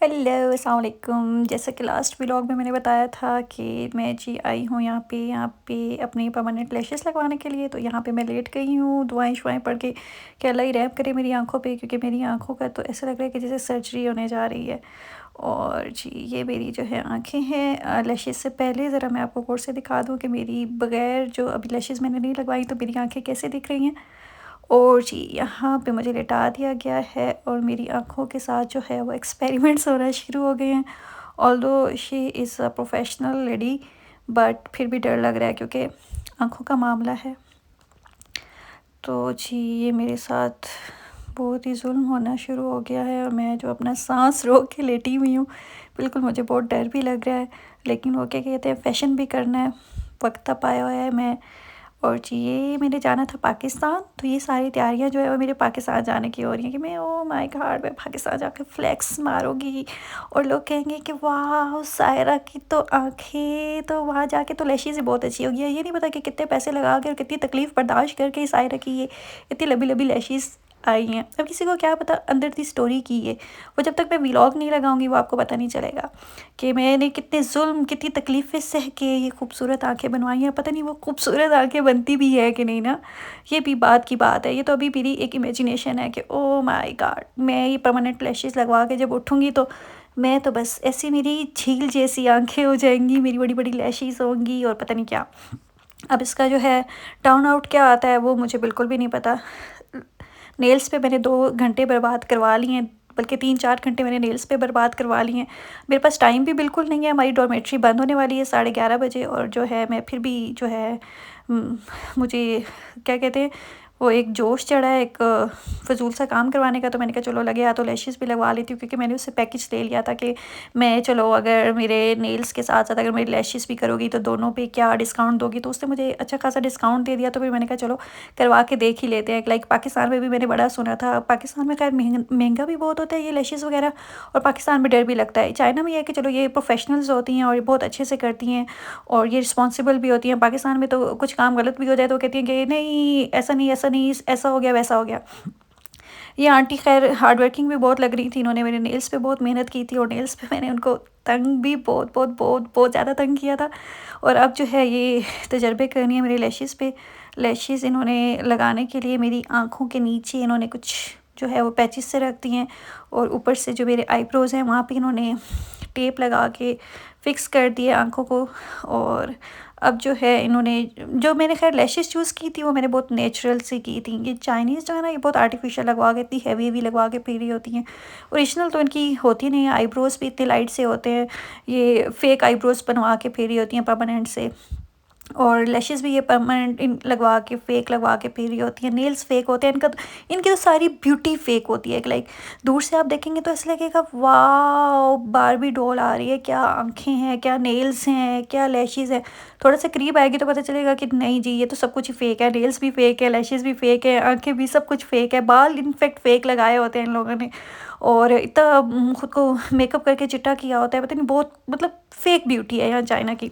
Hello अस्सलाम वालेकुम। जैसा कि लास्ट व्लॉग में मैंने बताया था कि मैं जी आई हूँ यहाँ पे अपनी परमानेंट लैशेस लगवाने के लिए। तो यहाँ पे मैं लेट गई हूँ दुआएं शुआएं पढ़ के कि अल्लाह ही रहम करे मेरी आंखों पे, क्योंकि मेरी आंखों का तो ऐसा लग रहा है कि जैसे सर्जरी होने जा रही है। और जी ये मेरी जो है आंखें हैं। लैशेस से पहले ज़रा मैं आपको गौर से दिखा दूँ कि मेरी बग़ैर जो अभी लैशेस मैंने नहीं लगवाई तो मेरी आंखें कैसे दिख रही हैं। और जी यहाँ पे मुझे लिटा दिया गया है और मेरी आँखों के साथ जो है वो एक्सपेरिमेंट्स होना शुरू हो गए हैं। Although she is a professional lady, but फिर भी डर लग रहा है क्योंकि आँखों का मामला है। तो जी ये मेरे साथ बहुत ही जुल्म होना शुरू हो गया है और मैं जो अपना सांस रोक के लेटी हुई हूँ, बिल्कुल मुझे बहुत डर भी लग रहा है। लेकिन वो क्या कहते हैं, फ़ैशन भी करना है, वक्त अब आया हुआ है। मैं और जी ये मैंने जाना था पाकिस्तान, तो ये सारी तैयारियां जो है वो मेरे पाकिस्तान जाने की हो रही हैं कि मैं ओ माय गॉड मैं पाकिस्तान जाकर फ्लेक्स मारूंगी और लोग कहेंगे कि वाह सायरा की तो आंखें तो वहाँ जाके तो लैशेज़ ही बहुत अच्छी होगी। ये नहीं पता कि कितने पैसे लगा के और कितनी तकलीफ़ बर्दाश्त करके सायरा की ये इतनी लंबी लंबी लैशेज़ आई हैं। अब किसी को क्या पता अंदर की स्टोरी की है, वो जब तक मैं व्लॉग नहीं लगाऊंगी वो आपको पता नहीं चलेगा कि मैंने कितने जुल्म कितनी तकलीफ़ें सह के ये खूबसूरत आंखें बनवाई हैं। पता नहीं वो खूबसूरत आंखें बनती भी है कि नहीं ना, ये भी बात की बात है। ये तो अभी मेरी एक इमेजिनेशन है कि ओ माय गॉड मैं ये परमानेंट लैशेस लगवा के जब उठूँगी तो मैं तो बस ऐसी मेरी झील जैसी आंखें हो जाएंगी, मेरी बड़ी बड़ी लैशेस होंगी और पता नहीं क्या। अब इसका जो है टर्न आउट क्या आता है वो मुझे बिल्कुल भी नहीं पता। नेल्स पे मैंने 2 घंटे बर्बाद करवा लिए हैं, बल्कि 3-4 घंटे मैंने नेल्स पे बर्बाद करवा लिए हैं। मेरे पास टाइम भी बिल्कुल नहीं है, हमारी डॉर्मेट्री बंद होने वाली है 11:30 बजे और जो है मैं फिर भी जो है मुझे क्या कहते हैं वो एक जोश चढ़ा है एक फ़िज़ूल सा काम करवाने का। तो मैंने कहा चलो लगे हाथों लैशेज़ भी लगवा लेती हूँ, क्योंकि मैंने उससे पैकेज ले लिया था कि मैं चलो अगर मेरे नेल्स के साथ साथ अगर मेरी लैशेज़ भी करोगी तो दोनों पे क्या डिस्काउंट दोगी। तो उसने मुझे अच्छा खासा डिस्काउंट दे दिया, तो फिर मैंने कहा चलो करवा के देख ही लेते हैं। लाइक पाकिस्तान में भी मैंने बड़ा सुना था, पाकिस्तान में खैर महंगा भी बहुत होता है ये लैशेज़ वगैरह, और पाकिस्तान में डर भी लगता है। चाइना में ये है कि चलो ये प्रोफेशनल्स होती हैं और ये बहुत अच्छे से करती हैं और ये रिस्पॉन्सिबल भी होती हैं। पाकिस्तान में तो कुछ काम गलत भी हो जाए तो कहती हैं कि नहीं ऐसा नहीं ऐसा नहीं ऐसा हो गया वैसा हो गया। ये आंटी खैर हार्ड वर्किंग भी बहुत लग रही थी, इन्होंने मेरे नेल्स पे बहुत मेहनत की थी और नेल्स पे मैंने उनको तंग भी बहुत बहुत बहुत बहुत ज़्यादा तंग किया था। और अब जो है ये तजर्बे करनी है मेरे लैशेज़ पे। लैशेज़ इन्होंने लगाने के लिए मेरी आँखों के नीचे इन्होंने कुछ जो है वो पैचेस से रख दिए हैं और ऊपर से जो मेरे आईब्रोज़ हैं वहाँ पे इन्होंने टेप लगा के फ़िक्स कर दिए आँखों को। और अब जो है इन्होंने जो मैंने खैर लैशेज़ चूज़ की थी वो मैंने बहुत नेचुरल सी की थी। ये चाइनीज़ जो है ना ये बहुत आर्टिफिशियल लगवा के इतनी हैवी लगवा के फिर रही होती हैं। ओरिजिनल तो इनकी होती नहीं है, आईब्रोज़ भी इतने लाइट से होते हैं, ये फेक आईब्रोज़ बनवा के फिर रही होती हैं परमानेंट से। और लैशेज़ भी ये परमानेंट इन लगवा के फ़ेक लगवा के फिर रही होती हैं। नेल्स फ़ेक होते हैं इनका तो, इनकी तो सारी ब्यूटी फ़ेक होती है। लाइक दूर से आप देखेंगे तो ऐसा लगेगा वाओ बार्बी डॉल आ रही है, क्या आँखें हैं, क्या नेल्स हैं, क्या लैशेज़ हैं। थोड़ा सा करीब आएगी तो पता चलेगा कि नहीं जी ये तो सब कुछ ही फ़ेक है, नेल्स भी फ़ेक है, लैशेज़ भी फ़ेक है, आँखें भी सब कुछ फ़ेक है, बाल इनफैक्ट फ़ेक लगाए होते हैं इन लोगों ने। और इतना खुद को मेकअप करके चिट्टा किया होता है, पता नहीं बहुत मतलब फ़ेक ब्यूटी है यहाँ चाइना की।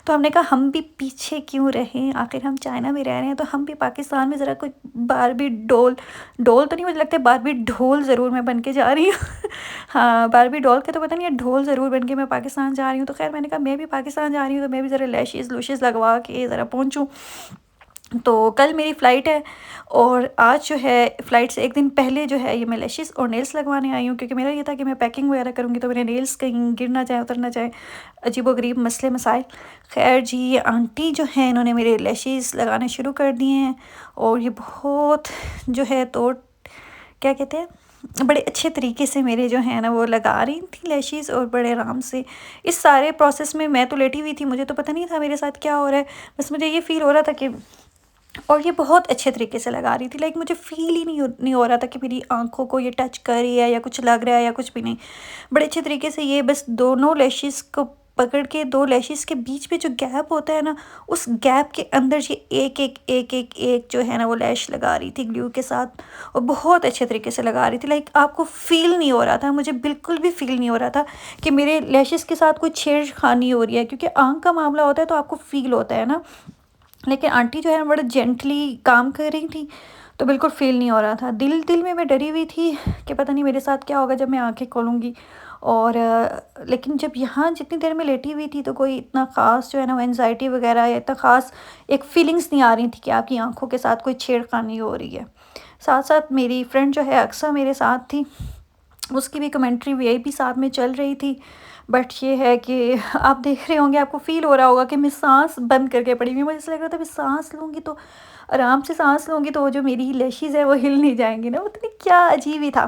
तो हमने कहा हम भी पीछे क्यों रहें, आखिर हम चाइना में रह रहे हैं तो हम भी पाकिस्तान में ज़रा कोई बारबी डॉल, डॉल तो नहीं मुझे लगता है बारबी ढोल ज़रूर मैं बन के जा रही हूँ हाँ बारबी डॉल का तो पता नहीं है, ढोल ज़रूर बन के मैं पाकिस्तान जा रही हूँ। तो खैर मैंने कहा मैं भी पाकिस्तान जा रही हूँ तो मैं भी ज़रा लैशेज़ लूशेज़ लगवा के ज़रा पहुँचूँ। तो कल मेरी फ़्लाइट है और आज जो है फ़्लाइट से एक दिन पहले जो है ये मैं लैशेज़ और नेल्स लगवाने आई हूँ, क्योंकि मेरा ये था कि मैं पैकिंग वगैरह करूँगी तो मेरे नेल्स कहीं गिर ना जाए उतर ना जाए, अजीबोगरीब मसले मसाइल। खैर जी ये आंटी जो हैं इन्होंने मेरे लैशेज़ लगाने शुरू कर दिए हैं और ये बहुत जो है तो क्या कहते हैं बड़े अच्छे तरीके से मेरे जो है ना वो लगा रही थी लैशेज़ और बड़े आराम से। इस सारे प्रोसेस में मैं तो लेटी हुई थी, मुझे तो पता नहीं था मेरे साथ क्या हो रहा है, बस मुझे ये फ़ील हो रहा था कि और ये बहुत अच्छे तरीके से लगा रही थी। लाइक मुझे फ़ील ही नहीं हो रहा था कि मेरी आँखों को ये टच कर रही है या कुछ लग रहा है या कुछ भी नहीं। बड़े अच्छे तरीके से ये बस दोनों लैशेज़ को पकड़ के 2 लैशेज़ के बीच में जो गैप होता है ना, उस गैप के अंदर ये एक जो है ना वो लैश लगा रही थी ग्लू के साथ और बहुत अच्छे तरीके से लगा रही थी। लाइक आपको फ़ील नहीं हो रहा था, मुझे बिल्कुल भी फ़ील नहीं हो रहा था कि मेरे लैशेज़ के साथ कोई छेड़खानी हो रही है, क्योंकि आँख का मामला होता है तो आपको फ़ील होता है ना। लेकिन आंटी जो है ना बड़ा जेंटली काम कर रही थी। तो तो बिल्कुल फ़ील नहीं हो रहा था। दिल दिल में मैं डरी हुई थी कि पता नहीं मेरे साथ क्या होगा जब मैं आँखें खोलूँगी। और लेकिन जब यहाँ जितनी देर मैं लेटी हुई थी तो कोई इतना ख़ास जो है ना वो एंग्ज़ायटी वग़ैरह या इतना ख़ास एक फ़ीलिंग्स नहीं आ रही थी कि आपकी आँखों के साथ कोई छेड़खानी हो रही है। साथ-साथ मेरी फ्रेंड जो है अक्सा मेरे साथ थी, उसकी भी कमेंट्री वीआईपी साथ में चल रही थी। बट ये है कि आप देख रहे होंगे, आपको फ़ील हो रहा होगा कि मैं साँस बंद करके पड़ी हुई हूँ। मुझे ऐसा लग रहा था मैं साँस लूँगी तो आराम से साँस लूँगी तो वो जो मेरी लैशेज़ है वो हिल नहीं जाएँगी ना, पता नहीं क्या अजीब ही था।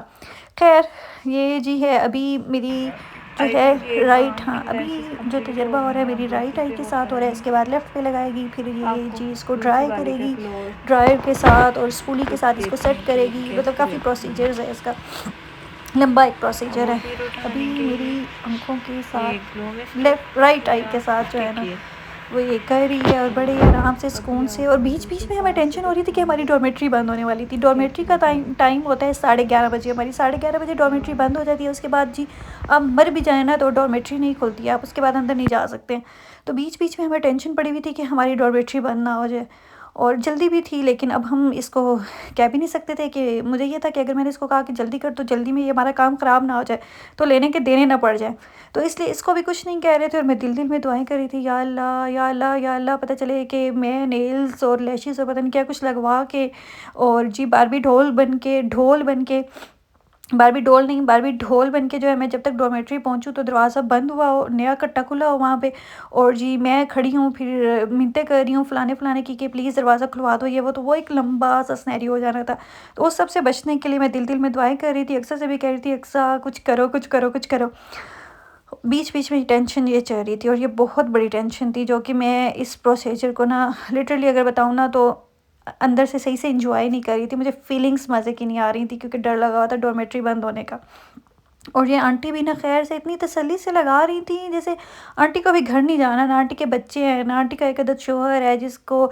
ख़ैर ये जी है अभी मेरी जो है राइट, हाँ, अभी जो तजुर्बा हो रहा है मेरी राइट आई के साथ हो रहा है, इसके बाद लेफ़्ट पे लगाएगी, फिर ये जी इसको ड्राई करेगी, ड्रायर के साथ और स्पूली के साथ इसको सेट करेगी। मतलब काफ़ी प्रोसीजर्स है इसका, लंबा एक प्रोसीजर है। अभी मेरी आँखों के साथ लेफ़्ट राइट आई के साथ जो है ना वो ये कर रही है और बड़े आराम से सुकून से। और बीच-बीच में हमें टेंशन हो रही थी कि हमारी डॉर्मेट्री बंद होने वाली थी। डॉर्मेट्री का टाइम होता है 11:30 बजे, हमारी 11:30 बजे डॉर्मेट्री बंद हो जाती है। उसके बाद जी आप मर भी जाएँ ना तो डॉर्मेट्री नहीं खुलती है, आप उसके बाद अंदर नहीं जा सकते हैं। तो बीच-बीच में हमें टेंशन पड़ी हुई थी कि हमारी डॉर्मेट्री बंद ना हो जाए। और जल्दी भी थी, लेकिन अब हम इसको कह भी नहीं सकते थे कि मुझे ये था कि अगर मैंने इसको कहा कि जल्दी कर तो जल्दी में ये हमारा काम ख़राब ना हो जाए, तो लेने के देने ना पड़ जाए। तो इसलिए इसको भी कुछ नहीं कह रहे थे और मैं दिल-दिल में दुआएँ कर रही थी, या अल्लाह, या अल्लाह, या अल्लाह, पता चले कि मैं नेल्स और लैशेज़ और पता नहीं क्या कुछ लगवा के और जी बार्बी डॉल नहीं, बार्बी ढोल बन के जो है मैं जब तक डॉर्मेट्री पहुँचूँ तो दरवाज़ा बंद हुआ हो, नया कट्टा खुला हो वहाँ पे, और जी मैं खड़ी हूँ फिर मिन्नतें कर रही हूँ फलाने-फलाने की कि प्लीज़ दरवाज़ा खुलवा दो ये वो। तो वो एक लंबा सा सिनेरियो हो जाना था। तो उस सब से बचने के लिए मैं दिल-दिल में दुआएँ कर रही थी, अक्सा से भी कह रही थी, अक्सा कुछ करो, कुछ करो, कुछ करो। बीच-बीच में टेंशन ये चल रही थी और ये बहुत बड़ी टेंशन थी जो कि मैं इस प्रोसीजर को ना लिटरली अगर बताऊँ ना तो अंदर से सही से एन्जॉय नहीं कर रही थी। मुझे फीलिंग्स मज़े की नहीं आ रही थी क्योंकि डर लगा हुआ था डॉर्मेट्री बंद होने का। और ये आंटी भी ना ख़ैर से इतनी तसल्ली से लगा रही थी जैसे आंटी को अभी घर नहीं जाना, ना आंटी के बच्चे हैं, ना आंटी का एक अदद शौहर है जिसको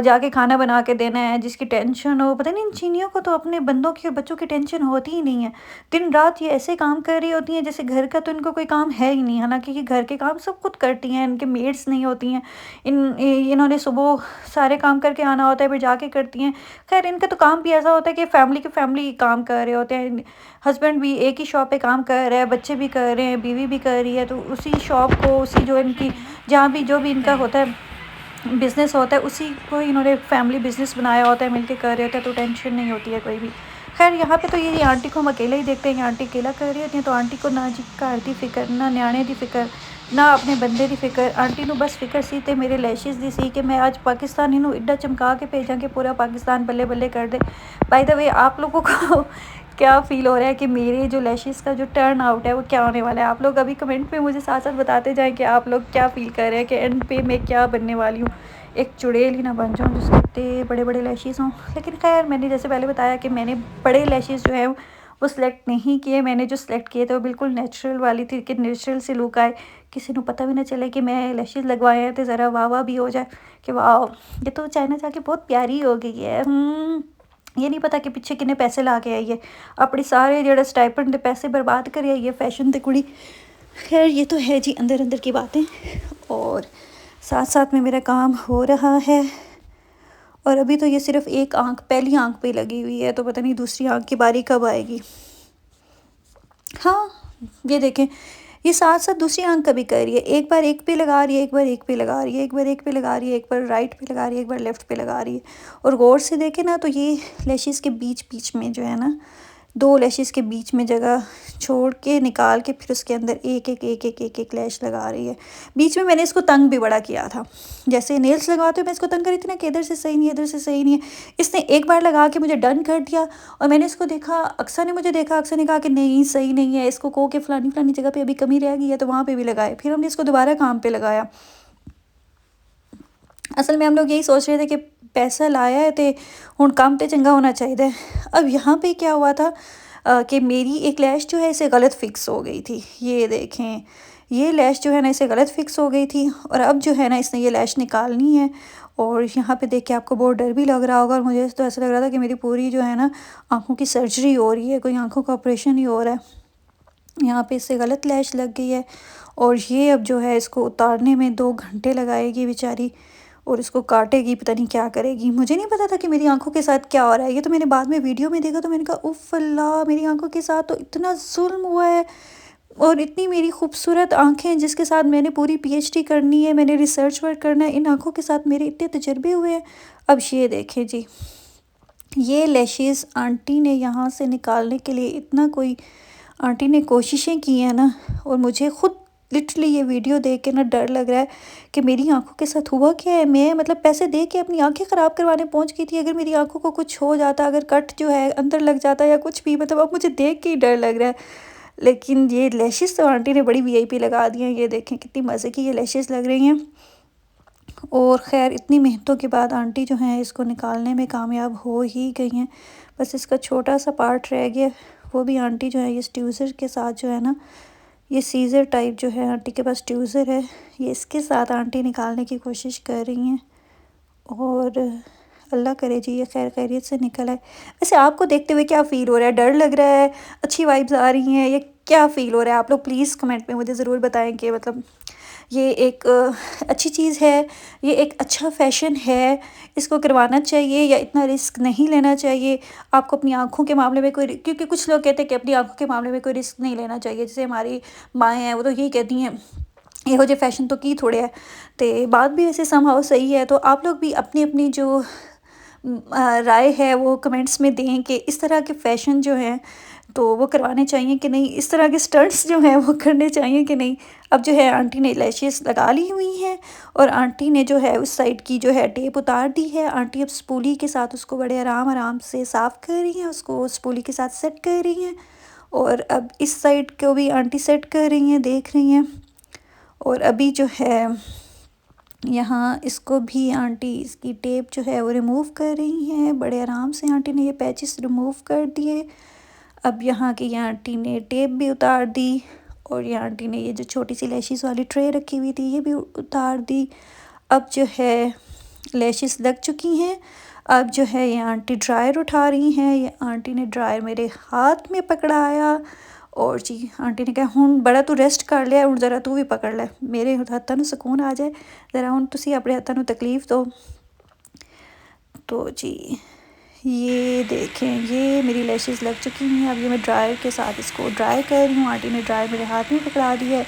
जाके खाना बना के देना है, जिसकी टेंशन हो। पता नहीं इन चीनियों को तो अपने बंदों की और बच्चों की टेंशन होती ही नहीं है। दिन रात ये ऐसे काम कर रही होती हैं जैसे घर का तो इनको कोई काम है ही नहीं। हालाँकि ये घर के काम सब खुद करती हैं, इनके मेड्स नहीं होती हैं। इन्होंने सुबह सारे काम करके आना होता है फिर जाके करती हैं। ख़ैर इनका तो काम भी ऐसा होता है कि फ़ैमिली के फ़ैमिली काम कर रहे होते हैं। हस्बैंड भी एक ही शॉप पे काम कर रहा है, बच्चे भी कर रहे हैं, बीवी भी कर रही है, तो उसी शॉप को, उसी जो इनकी जहाँ भी जो भी इनका होता है बिज़नेस होता है, उसी को इन्होंने फैमिली बिज़नेस बनाया होता है, मिलके कर रहे होते हैं, तो टेंशन नहीं होती है कोई भी। खैर यहाँ पे तो ये आंटी को हम अकेले ही देखते हैं कि आंटी अकेला कर रही होती हैं, तो आंटी को ना जी घर दी फिक्र, ना न्याणे दी फिक्र, ना अपने बंदे दी फिक्र। आंटी नू बस फिक्र सी ते मेरे लैशेज़ दी सी कि मैं आज पाकिस्तान इनू एड्डा चमका के भेजा कि पूरा पाकिस्तान बल्ले बल्ले कर दे। बाय द वे आप लोगों को क्या फ़ील हो रहा है कि मेरे जो लैशेज़ का जो टर्न आउट है वो क्या होने वाला है? आप लोग अभी कमेंट में मुझे साथ-साथ बताते जाएँ कि आप लोग क्या फ़ील कर रहे हैं कि एंड पे मैं क्या बनने वाली हूँ। एक चुड़ैल ही ना बन जाऊँ जिसके इतने बड़े-बड़े लैशेज़ हों। लेकिन ख़ैर मैंने जैसे पहले बताया कि मैंने बड़े लैशेज़ जो हैं वो सिलेक्ट नहीं किए। मैंने जो सिलेक्ट किए थे वो बिल्कुल नेचुरल वाली थी कि नेचुरल सी लुक आए। किसी को पता भी ना चले कि मैं लैशेज़ लगवाए हैं, तो ज़रा वाह-वाह भी हो जाए कि वाओ! ये तो चाइना जाके बहुत प्यारी हो गई है। ये नहीं पता कि पिछे किन्ने पैसे ला के आई है। अपने सारे जेह्ड़े स्टाइपेंड दे पैसे बर्बाद करी आई है फैशन ते कुड़ी। ख़ैर ये तो है जी अंदर-अंदर की बातें। और साथ-साथ में मेरा काम हो रहा है और अभी तो ये सिर्फ़ एक आँख, पहली आँख पे लगी हुई है, तो पता नहीं दूसरी आँख की बारी कब आएगी। हाँ, ये देखें, ये साथ-साथ दूसरी आँख का भी कर रही है। एक बार एक पे लगा रही है, एक बार एक पे लगा रही है, एक बार एक पे लगा रही है, एक बार राइट पे लगा रही है, एक बार लेफ़्ट पे लगा रही है। और गौर से देखें ना तो ये लैशेज़ के बीच-बीच में जो है ना 2 लैशेज़ के बीच में जगह छोड़ के निकाल के फिर उसके अंदर एक-एक लैश लगा रही है। बीच में मैंने इसको तंग भी बड़ा किया था। जैसे नेल्स लगाते हुए मैं इसको तंग कर रही थी ना कि इधर से सही नहीं है, इधर से सही नहीं है। इसने एक बार लगा के मुझे डन कर दिया और मैंने इसको देखा, अक्सा ने मुझे देखा, अक्सा ने कहा कि नहीं सही नहीं है, इसको कहो कि फलानी-फलानी जगह पे अभी कमी रह गई है तो वहाँ पे भी लगाए। फिर हमने इसको दोबारा काम पे लगाया। असल में हम लोग यही सोच रहे थे कि पैसा लाया है तो हुण काम तो चंगा होना चाहिए। अब यहाँ पे क्या हुआ था कि मेरी एक लैश जो है इसे गलत फ़िक्स हो गई थी। ये देखें, ये लैश जो है ना इसे गलत फ़िक्स हो गई थी और अब जो है ना इसने ये लैश निकालनी है। और यहाँ पे देख के आपको बहुत डर भी लग रहा होगा और मुझे तो ऐसा लग रहा था कि मेरी पूरी जो है ना आँखों की सर्जरी हो रही है, कोई आँखों का ऑपरेशन ही हो रहा है। यहाँ पे इससे गलत लैश लग गई है और ये अब जो है इसको उतारने में 2 घंटे लगाएगी बेचारी। और इसको काटेगी, पता नहीं क्या करेगी। मुझे नहीं पता था कि मेरी आंखों के साथ क्या हो रहा है। ये तो मैंने बाद में वीडियो में देखा तो मैंने कहा उफ़ अल्लाह, मेरी आंखों के साथ तो इतना जुल्म हुआ है। और इतनी मेरी खूबसूरत आंखें हैं जिसके साथ मैंने पूरी पीएचडी करनी है, मैंने रिसर्च वर्क करना है, इन आंखों के साथ मेरे इतने तजर्बे हुए हैं। अब ये देखें जी, ये लैशेस आंटी ने यहाँ से निकालने के लिए इतना कोई आंटी ने कोशिशें की हैं ना, और मुझे ख़ुद लिटरली ये वीडियो देख के ना डर लग रहा है कि मेरी आंखों के साथ हुआ क्या है। मैं मतलब पैसे दे के अपनी आंखें ख़राब करवाने पहुंच गई थी। अगर मेरी आंखों को कुछ हो जाता, अगर कट जो है अंदर लग जाता या कुछ भी, मतलब अब मुझे देख के ही डर लग रहा है। लेकिन ये लैशेस तो आंटी ने बड़ी वीआईपी लगा दी हैं। ये देखें कितनी मज़े की ये लैशेस लग रही हैं। और ख़ैर इतनी मेहनतों के बाद आंटी जो हैं इसको निकालने में कामयाब हो ही गई हैं। बस इसका छोटा सा पार्ट रह गया, वो भी आंटी जो है ये ट्यूज़र के साथ जो है ना, ये सीज़र टाइप जो है आंटी के पास ट्यूज़र है, ये इसके साथ आंटी निकालने की कोशिश कर रही हैं। और अल्लाह करे जी ये खैर खैरियत से निकल आए। वैसे आपको देखते हुए क्या फ़ील हो रहा है? डर लग रहा है, अच्छी वाइब्स आ रही हैं, ये क्या फ़ील हो रहा है? आप लोग प्लीज़ कमेंट में मुझे ज़रूर बताएं कि मतलब ये एक अच्छी चीज़ है, ये एक अच्छा फ़ैशन है, इसको करवाना चाहिए या इतना रिस्क नहीं लेना चाहिए। आपको अपनी आँखों के मामले में कोई, क्योंकि कुछ लोग कहते हैं कि अपनी आँखों के मामले में कोई रिस्क नहीं लेना चाहिए। जैसे हमारी माएँ हैं वो तो यही कहती हैं ਇਹੋ ਜਿਹੇ फैशन तो की थोड़े है। तो बात भी वैसे समहाउ सही है। तो आप लोग भी अपनी अपनी जो राय है वो कमेंट्स में दें कि इस तरह के फ़ैशन जो हैं तो वो करवाने चाहिए कि नहीं, इस तरह के स्टंट्स जो हैं वो करने चाहिए कि नहीं। अब जो है आंटी ने लैशेस लगा ली हुई हैं और आंटी ने जो है उस साइड की जो है टेप उतार दी है। आंटी अब स्पूली के साथ उसको बड़े आराम आराम से साफ़ कर रही हैं, उसको स्पूली के साथ सेट कर रही हैं। और अब इस साइड को भी आंटी सेट कर रही हैं, देख रही हैं। और अभी जो है यहाँ इसको भी आंटी इसकी टेप जो है वो रिमूव कर रही हैं। बड़े आराम से आंटी ने ये पैचेस रिमूव कर दिए। अब यहाँ की आंटी ने टेप भी उतार दी और ये आंटी ने ये जो छोटी सी लैशेस वाली ट्रे रखी हुई थी ये भी उतार दी। अब जो है लैशेस लग चुकी हैं। अब जो है ये आंटी ड्रायर उठा रही हैं। ये आंटी ने ड्रायर मेरे हाथ में पकड़ाया और जी आंटी ने कहा हुण बड़ा तू रेस्ट कर लिया, हुण ज़रा तू भी पकड़ ले, मेरे हत्थों नूं सुकून आ जाए, ज़रा हुण तुसीं अपने हत्थों नूं तकलीफ़ दो। तो जी ये देखें ये मेरी लैशेस लग चुकी हैं। अब ये मैं ड्रायर के साथ इसको ड्राई कर रही हूँ। आंटी ने ड्रायर मेरे हाथ में पकड़ा दी है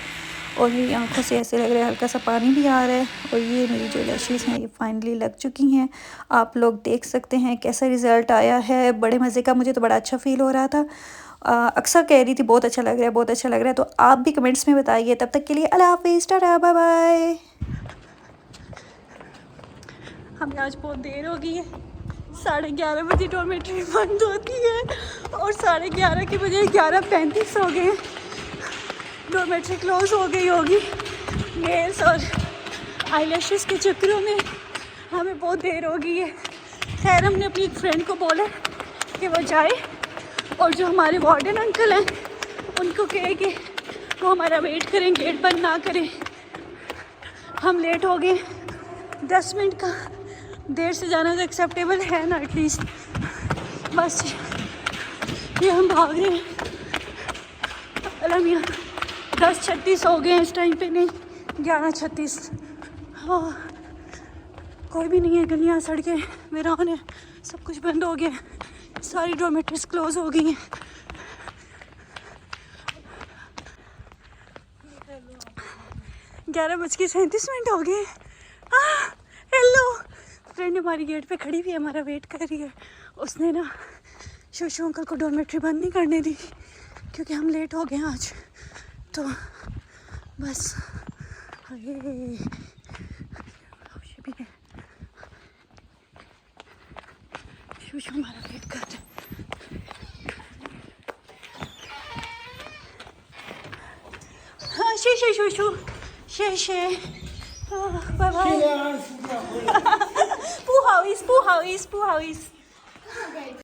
और मेरी आंखों से ऐसे लग रहा है हल्का सा पानी भी आ रहा है। और ये मेरी जो लैशेस हैं ये फाइनली लग चुकी हैं। आप लोग देख सकते हैं कैसा रिज़ल्ट आया है, बड़े मज़े का। मुझे तो बड़ा अच्छा फ़ील हो रहा था। अक्सर कह रही थी बहुत अच्छा लग रहा है, बहुत अच्छा लग रहा है। तो आप भी कमेंट्स में बताइए। तब तक के लिए अल्लाह हाफ़िज़, टाटा, बाय बाय। हमें आज बहुत देर हो गई है, 11:30 बजे डॉर्मेट्री बंद होती है और 11:30 के बजे 11:35 हो गए। डॉर्मेट्री क्लोज हो गई होगी। नेल्स और आईलैशेस के चक्करों में हमें बहुत देर हो गई है। खैर हमने अपनी एक फ्रेंड को बोला कि वो जाए और जो हमारे वार्डन अंकल हैं उनको कहे कि वो हमारा वेट करें, गेट बंद ना करें। हम लेट हो गए 10 मिनट का। देर से जाना तो एक्सेप्टेबल है ना एटलीस्ट। बस ये हम भाग रहे हैं। अल्लाह मियाँ 10:36 हो गए हैं इस टाइम पे, नहीं 11:36। हाँ कोई भी नहीं है, गलियाँ सड़कें वीरान है, सब कुछ बंद हो गया। सारी डॉर्मेट्रीज क्लोज हो गई हैं। ग्यारह बज के 37 हो गए। हेलो, फ्रेंड हमारी गेट पे खड़ी हुई है, हमारा वेट कर रही है। उसने ना शोशु अंकल को डॉर्मेट्री बंद नहीं करने दी क्योंकि हम लेट हो गए आज। तो बस ये भी है, शोशु हमारा वेट कर रहे। हाँ शे शोशु शे बाय बाय। Poo House.